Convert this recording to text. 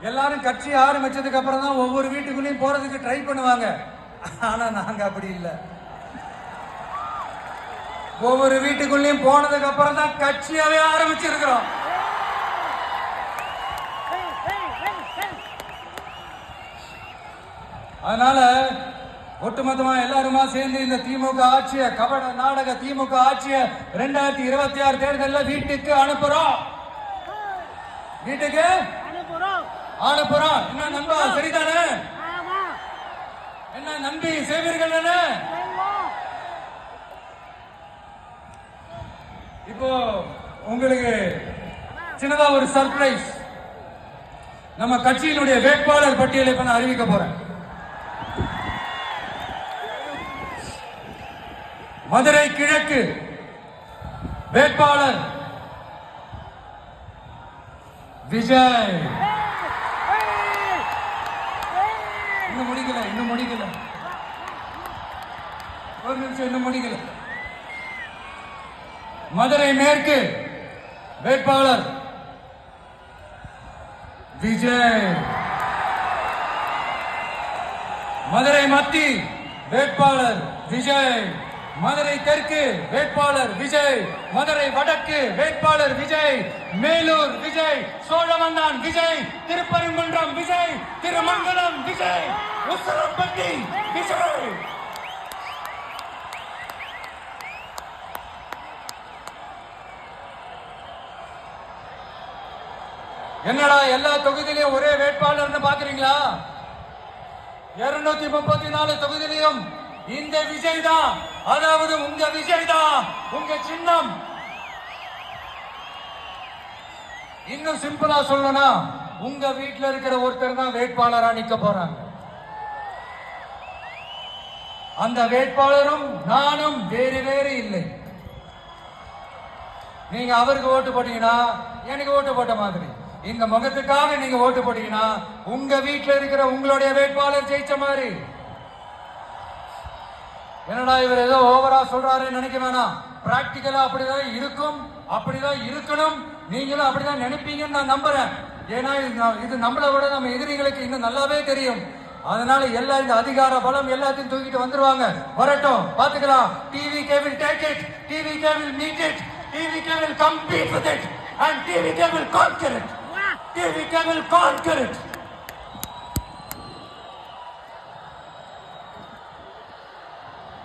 எல்லாரும் கட்சி ஆரம்பிச்சதுக்கு அப்புறம் தான் ஒவ்வொரு வீட்டுக்குள்ளேயும் போறதுக்கு ட்ரை பண்ணுவாங்க. ஆனா நாங்க அப்படி இல்லை. ஒவ்வொரு வீட்டுக்குள்ளேயும் போனதுக்கு அப்புறம் தான் கட்சியாவே ஆரம்பிச்சிருக்கிறோம். அதனால ஒட்டுமொத்தமா எல்லாருமா சேர்ந்து இந்த திமுக ஆட்சிய கபட நாடக திமுக ஆட்சிய 2026 தேர்தலில் வீட்டுக்கு அனுப்புறோம். வீட்டுக்கு அனுப்புறோம். என்ன நண்பா, சரிதானே? என்ன நம்பி செய்வீர்கள்? இப்போ உங்களுக்கு சின்னதா ஒரு சர்ப்ரைஸ். நம்ம கட்சியினுடைய வேட்பாளர் பட்டியலை இப்ப நான் அறிவிக்க போறேன். மதுரை கிழக்கு வேட்பாளர் விஜய். இன்னும் முடிக்கல ஒரு நிமிஷம், இன்னும் முடிக்கல. மதுரை மேற்கு வேட்பாளர் விஜய். மதுரை மத்தி வேட்பாளர் விஜய். மதுரை தெற்கு வேட்பாளர் விஜய். மதுரை வடக்கு வேட்பாளர் விஜய். மேலூர் விஜய். சோழவந்தான் விஜய். திருப்பரங்குன்றம் விஜய். திருமங்கலம் விஜய். உசலம்பட்டி விஜய். என்னடா எல்லா தொகுதியிலையும் ஒரே வேட்பாளர் பாக்குறீங்களா? 234 தொகுதியிலையும் இந்த விஜய் தான். அதாவது உங்க விஜய் தான் உங்க சின்னம். இன்னும் சிம்பிளா சொல்லணும்னா உங்க வீட்டுல இருக்கிற ஒருத்தர் தான் வேட்பாளரா நிக்க போறாங்க. அந்த வேட்பாளரும் நானும் வேறு வேறு இல்லை. நீங்க அவருக்கு ஓட்டு போட்டீங்கன்னா எனக்கு ஓட்டு போட்ட மாதிரி. இந்த முகத்துக்காக நீங்க ஓட்டு போட்டீங்கன்னா உங்க வீட்டுல இருக்கிற உங்களுடைய வேட்பாளர் ஜெயிச்ச மாதிரி. என்னடா இவர் ஏதோ ஓவரா சொல்றாரு நினைக்க வேணாம். பிராக்டிக்கலா அப்படிதான் இருக்கும், அப்படிதான் இருக்கணும். நீங்களும் அப்படிதான் நினைப்பீங்கன்னு நான் நம்புறேன். ஏன்னா இது நம்மளை விட நம்ம எதிரிகளுக்கு இன்னும் நல்லாவே தெரியும். அதனால எல்லா இந்த அதிகார பலம் எல்லாத்தையும் தூக்கிட்டு வந்துருவாங்க. வரட்டும், பாத்துக்கலாம். TVK will take it, TVK will meet it, TVK will compete with it, and TVK will conquer it. TVK will conquer it.